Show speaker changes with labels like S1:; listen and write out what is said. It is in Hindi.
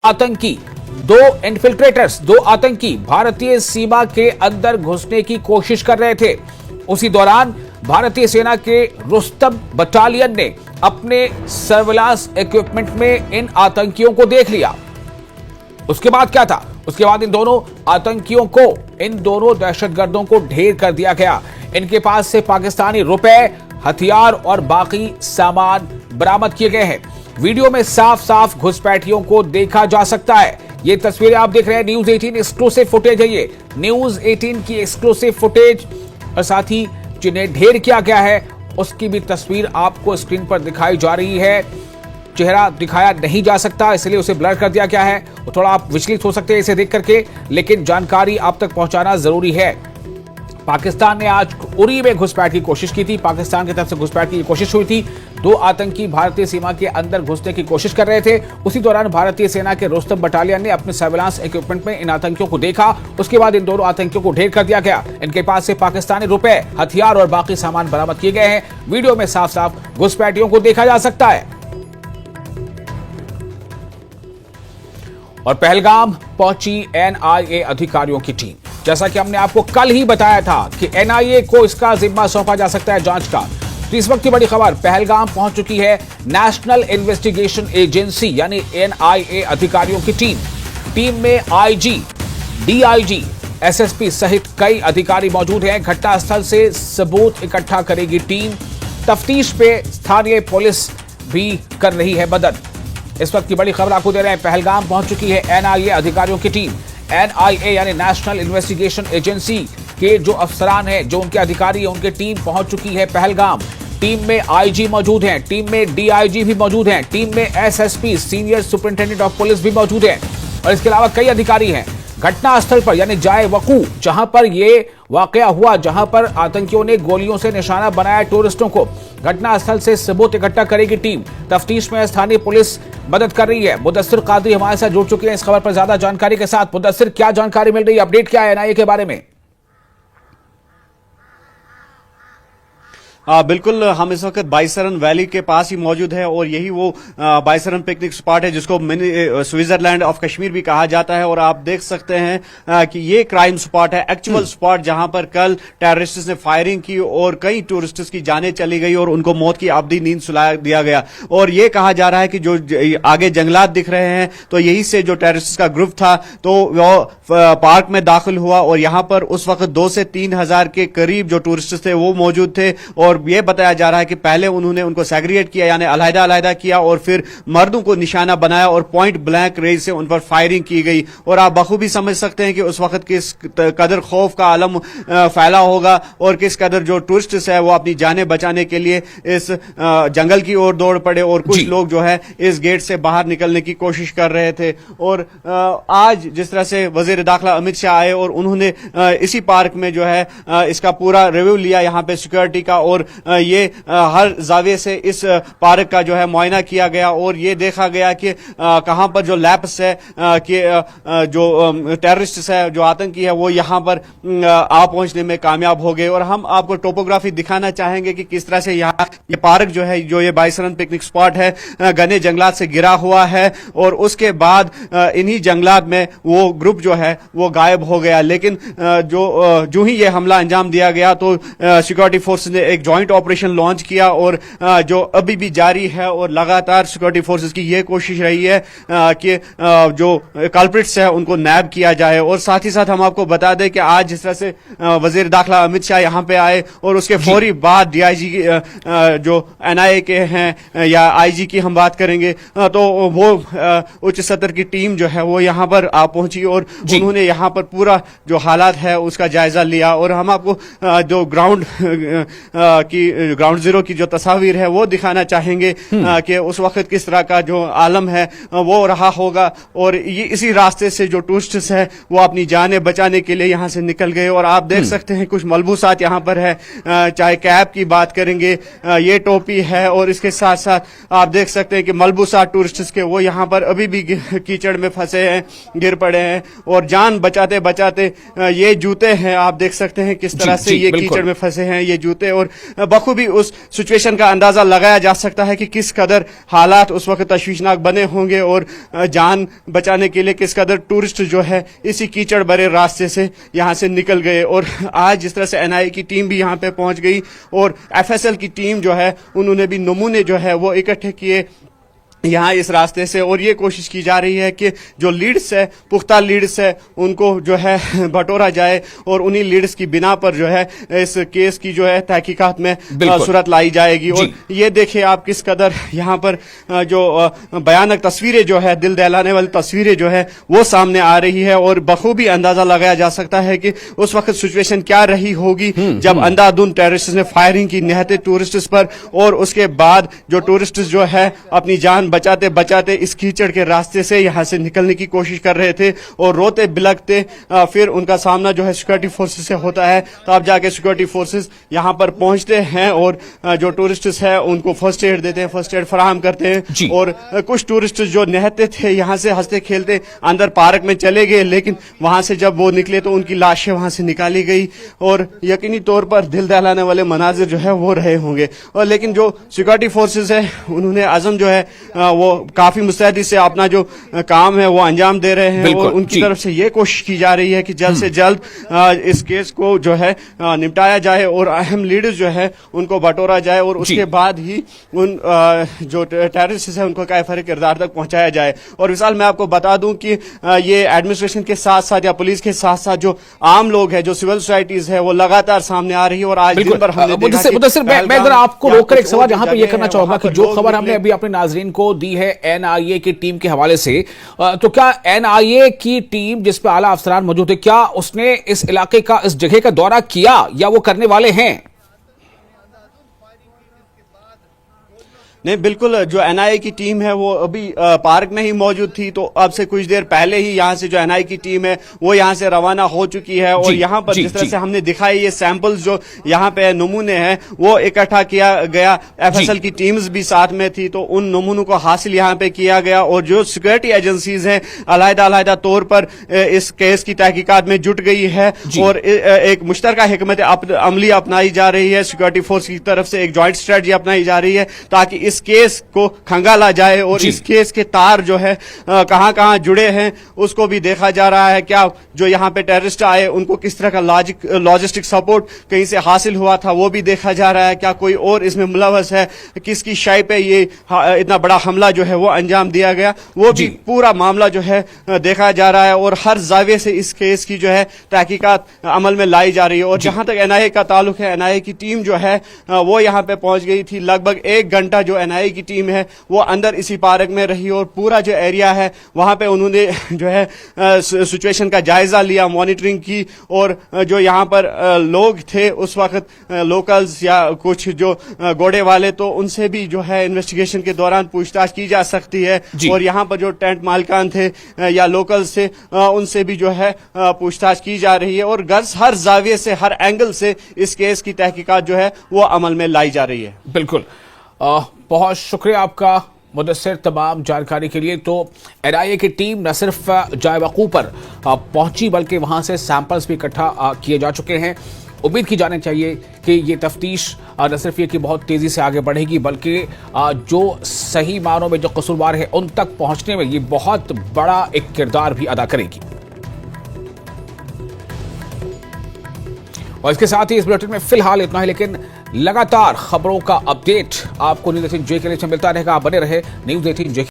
S1: आतंकी, दो आतंकी भारतीय सीमा के अंदर घुसने की कोशिश कर रहे थे। उसी दौरान भारतीय सेना के रुस्तम बटालियन ने अपने सर्विलांस इक्विपमेंट में इन आतंकियों को देख लिया। उसके बाद क्या था? उसके बाद इन दोनों आतंकियों को, इन दोनों दहशतगर्दों को ढेर कर दिया गया। इनके पास से पाकिस्तानी रुपए, हथियार और बाकी सामान बरामद किए गए हैं। वीडियो में साफ साफ घुसपैठियों को देखा जा सकता है। ये तस्वीरें आप देख रहे हैं, न्यूज 18 एक्सक्लूसिव फुटेज है। ये न्यूज 18 की एक्सक्लूसिव फुटेज, और साथ ही जिन्हें ढेर किया गया है उसकी भी तस्वीर आपको स्क्रीन पर दिखाई जा रही है। चेहरा दिखाया नहीं जा सकता, इसलिए उसे ब्लर कर दिया गया है। तो थोड़ा आप विचलित हो सकते हैं इसे देख करके, लेकिन जानकारी आप तक पहुंचाना जरूरी है। पाकिस्तान ने आज उरी में घुसपैठ की कोशिश की थी। पाकिस्तान की तरफ से घुसपैठ की कोशिश हुई थी। दो आतंकी भारतीय सीमा के अंदर घुसने की कोशिश कर रहे थे। उसी दौरान भारतीय सेना के रुस्तम बटालियन ने अपने सर्विलांस इक्विपमेंट में इन आतंकियों को देखा। उसके बाद इन दोनों आतंकियों को ढेर कर दिया गया। इनके पास से पाकिस्तानी रुपए, हथियार और बाकी सामान बरामद किए गए हैं। वीडियो में साफ साफ घुसपैठियों को देखा जा सकता है। और पहलगाम पहुंची एनआईए अधिकारियों की टीम। जैसा कि हमने आपको कल ही बताया था कि एनआईए को इसका जिम्मा सौंपा जा सकता है जांच का। तो इस वक्त की बड़ी खबर, पहलगाम पहुंच चुकी है नेशनल इन्वेस्टिगेशन एजेंसी यानी एनआईए अधिकारियों की टीम। टीम में आईजी, डीआईजी, एसएसपी सहित कई अधिकारी मौजूद हैं। घटनास्थल से सबूत इकट्ठा करेगी टीम। तफ्तीश पे स्थानीय पुलिस भी कर रही है मदद। इस वक्त की बड़ी खबर आपको दे रहे हैं, पहलगाम पहुंच चुकी है एनआईए अधिकारियों की टीम। एनआईए यानी नेशनल इन्वेस्टिगेशन एजेंसी के जो अफसरान हैं, जो उनके अधिकारी हैं, उनकी टीम पहुंच चुकी है पहलगाम। टीम में आईजी मौजूद हैं, टीम में डीआईजी भी मौजूद हैं, टीम में SSP senior superintendent of police भी मौजूद हैं, और इसके अलावा कई अधिकारी हैं। घटनास्थल पर यानी जाए वकू, जहां पर यह वाकया हुआ, जहां पर आतंकियों ने गोलियों से निशाना बनाया टूरिस्टों को, घटनास्थल से सबूत इकट्ठा करेगी टीम। तफ्तीश में स्थानीय पुलिस मदद कर रही है। मुदस्सिर कादरी हमारे साथ जुड़ चुके हैं इस खबर पर ज्यादा जानकारी के साथ। मुदस्सिर, क्या जानकारी मिल रही है, अपडेट क्या है एनआईए के बारे में?
S2: बिल्कुल, हम इस वक्त बाइसरन वैली के पास ही मौजूद है और यही वो बाइसरन पिकनिक स्पॉट है जिसको मिनी स्विट्जरलैंड ऑफ कश्मीर भी कहा जाता है। और आप देख सकते हैं कि ये क्राइम स्पॉट है, एक्चुअल स्पॉट जहां पर कल टेररिस्ट्स ने फायरिंग की और कई टूरिस्ट्स की जानें चली गई और उनको मौत की अवधि नींद सुला दिया गया। और ये कहा जा रहा है कि जो आगे जंगलात दिख रहे हैं, तो यही से जो टेररिस्ट का ग्रुप था तो वो पार्क में दाखिल हुआ और यहां पर उस वक्त 2 से 3 हजार के करीब जो टूरिस्ट थे वो मौजूद थे। और यह बताया जा रहा है कि पहले उन्होंने उनको सेग्रीगेट किया यानी अलग-अलग किया और फिर मर्दों को निशाना बनाया और पॉइंट ब्लैंक रेंज से उन पर फायरिंग की गई। और आप बखूबी समझ सकते हैं कि उस वक्त किस कदर खौफ का आलम फैला होगा और किस कदर जो टूरिस्ट है वो अपनी जानें बचाने के लिए इस जंगल की ओर दौड़ पड़े और कुछ लोग जो है इस गेट से बाहर निकलने की कोशिश कर रहे थे। और आज जिस तरह से वजीर दाखिला अमित शाह आए और उन्होंने इसी पार्क में जो है इसका पूरा रिव्यू लिया यहाँ पे सिक्योरिटी का, और ये हर जाविये से इस पार्क का जो है मुआयना किया गया और ये देखा गया कि कहां पर जो लैप्स है कि जो टेररिस्ट है, जो आतंकी है, वो यहां पर आ पहुंचने में कामयाब हो गए। और हम आपको टोपोग्राफी दिखाना चाहेंगे कि किस तरह से यहाँ ये पार्क जो है, जो ये बाइसरन पिकनिक स्पॉट है, घने जंगलात से घिरा हुआ है और उसके बाद इन्हीं जंगलात में वो ग्रुप जो है वो गायब हो गया। लेकिन जो ही ये हमला अंजाम दिया गया तो सिक्योरिटी फोर्सेस ने एक जॉइंट ऑपरेशन लॉन्च किया और जो अभी भी जारी है और लगातार सिक्योरिटी फोर्सेस की यह कोशिश रही है कि जो कल्प्रिट्स है उनको नैब किया जाए। और साथ ही साथ हम आपको बता दें कि आज जिस तरह से वजीर दाखिला अमित शाह यहां पे आए और उसके फौरी बाद डीआईजी जो एनआईए के हैं या आईजी की हम बात करेंगे, तो वो उच्च सतर की टीम जो है वो यहां पर आ पहुंची और उन्होंने यहां पर पूरा जो हालात है उसका जायजा लिया। और हम आपको जो ग्राउंड जीरो की जो तस्वीर है वो दिखाना चाहेंगे कि उस वक्त किस तरह का जो आलम है वो रहा होगा। और ये इसी रास्ते से जो टूरिस्ट्स है वो अपनी जानें बचाने के लिए यहां से निकल गए। और आप देख सकते हैं कुछ मलबूसात यहां पर है, चाहे कैप की बात करेंगे, ये टोपी है, और इसके साथ साथ आप देख सकते हैं कि मलबूसात टूरिस्ट्स के वो यहां पर अभी भी कीचड़ में फंसे हैं, गिर पड़े हैं। और जान बचाते बचाते ये जूते हैं, आप देख सकते हैं किस तरह से ये कीचड़ में फंसे हैं ये जूते। और बखूबी उस सिचुएशन का अंदाजा लगाया जा सकता है कि किस कदर हालात उस वक्त तशवीशनाक बने होंगे और जान बचाने के लिए किस कदर टूरिस्ट जो है इसी कीचड़ भरे रास्ते से यहां से निकल गए। और आज जिस तरह से एनआईए की टीम भी यहां पे पहुंच गई और एफएसएल की टीम जो है उन्होंने भी नमूने जो है वो इकट्ठे किए यहाँ इस रास्ते से, और ये कोशिश की जा रही है कि जो लीड्स है, पुख्ता लीड्स है, उनको जो है बटोरा जाए और उन्हीं लीड्स की बिना पर जो है इस केस की जो है तहकीकात में सूरत लाई जाएगी। और ये देखिए आप किस कदर यहाँ पर जो भयानक तस्वीरें जो है, दिल दहलाने वाली तस्वीरें जो है वो सामने आ रही है और बखूबी अंदाजा लगाया जा सकता है कि उस वक्त सिचुएशन क्या रही होगी जब अंधाधुंध टेररिस्ट ने फायरिंग की निहत्ते टूरिस्ट्स पर, और उसके बाद जो टूरिस्ट जो है अपनी जान बचाते बचाते इस कीचड़ के रास्ते से यहां से निकलने की कोशिश कर रहे थे और रोते बिलखते फिर उनका सामना जो है सिक्योरिटी फोर्सेस से होता है। तब जाके सिक्योरिटी फोर्सेस यहां पर पहुंचते हैं और जो टूरिस्ट्स है उनको फर्स्ट एड देते हैं, फर्स्ट एड फराहम करते हैं। और कुछ टूरिस्ट जो निहत्ते थे यहां से हंसते खेलते अंदर पार्क में चले गए, लेकिन वहां से जब वो निकले तो उनकी लाशें वहां से निकाली गई और यकीनी तौर पर दिल दहलाने वाले मनाजिर जो है वो रहे होंगे। और लेकिन जो सिक्योरिटी फोर्सेस है उन्होंने आजम जो है वो काफी मुस्तैदी से अपना जो काम है वो अंजाम दे रहे हैं और उनकी तरफ से ये कोशिश की जा रही है कि जल्द से जल्द इस केस को जो है निपटाया जाए और अहम लीडर्स जो है उनको बटोरा जाए और उसके बाद ही उन जो टेररिस्ट है उनको कायफरे किरदार तक पहुंचाया जाए। और विशाल मैं आपको बता दूं कि ये एडमिनिस्ट्रेशन के साथ साथ या पुलिस के साथ साथ जो आम लोग हैं, जो सिविल सोसाइटीज है, वो लगातार सामने आ रही है। और आज दिन भर हमने
S1: मैं जरा आपको रोककर एक सवाल यहाँ पे ये करना चाहूंगा कि जो खबर हमने अभी अपने नाजरीन को दी है एनआईए की टीम के हवाले से, तो क्या एनआईए की टीम जिस पे आला अफसरान मौजूद है, क्या उसने इस इलाके का, इस जगह का दौरा किया या वो करने वाले हैं?
S2: नहीं, बिल्कुल जो एनआईए की टीम है वो अभी पार्क में ही मौजूद थी, तो अब से कुछ देर पहले ही यहाँ से जो एनआईए की टीम है वो यहाँ से रवाना हो चुकी है। और यहाँ पर जिस तरह से हमने दिखाई ये सैंपल्स जो यहाँ पे नमूने हैं वो इकट्ठा किया गया, एफएसएल की टीम्स भी साथ में थी, तो उन नमूनों को हासिल यहाँ पे किया गया। और जो सिक्योरिटी एजेंसीज हैं अलग-अलग तौर पर इस केस की तहकीकात में जुट गई है और एक मुश्तरका हिकमत अमली अपनाई जा रही है, सिक्योरिटी फोर्स की तरफ से एक ज्वाइंट स्ट्रेटजी अपनाई जा रही है ताकि इस केस को खंगाला जाए और इस केस के तार जो है कहां-कहां जुड़े हैं उसको भी देखा जा रहा है। क्या जो यहां पे टेररिस्ट आए उनको किस तरह का लॉजिस्टिक सपोर्ट कहीं से हासिल हुआ था वो भी देखा जा रहा है। क्या कोई और इसमें मुलव्वस है, किसकी शाय पे ये इतना बड़ा हमला जो है वो अंजाम दिया गया, वो भी पूरा मामला जो है देखा जा रहा है। और हर जाविये से इस केस की जो है तहकीकात अमल में लाई जा रही है। और जहां तक एनआईए का ताल्लुक है, एनआईए की टीम जो है वो यहां पे पहुंच गई थी। लगभग 1 घंटा जो एनआईए की टीम है वो अंदर इसी पार्क में रही और पूरा जो एरिया है वहां पे उन्होंने जो है सिचुएशन का जायजा लिया, मॉनिटरिंग की। और जो यहां पर लोग थे उस वक्त, लोकल्स या कुछ जो घोड़े वाले, तो उनसे भी जो है इन्वेस्टिगेशन के दौरान पूछताछ की जा सकती है। और यहां पर जो टेंट मालिकान थे या लोकल्स थे उनसे भी जो है पूछताछ की जा रही है। और हर जाविये से, हर एंगल से इस केस की तहकीकात जो है वो अमल में लाई जा रही है।
S1: बिल्कुल, बहुत शुक्रिया आपका मुदस्सिर तमाम जानकारी के लिए। तो एनआईए की टीम न सिर्फ जाए वकूफ पर पहुंची बल्कि वहां से सैंपल्स भी इकट्ठा किए जा चुके हैं। उम्मीद की जानी चाहिए कि ये तफ्तीश न सिर्फ ये कि बहुत तेजी से आगे बढ़ेगी बल्कि जो सही मानों में जो कसूरवार है उन तक पहुंचने में ये बहुत बड़ा एक किरदार भी अदा करेगी। और इसके साथ ही इस बुलेटिन में फिलहाल इतना ही, लेकिन लगातार खबरों का अपडेट आपको न्यूज़ 18 जे के लिए मिलता रहेगा। आप बने रहे न्यूज़ 18 जे।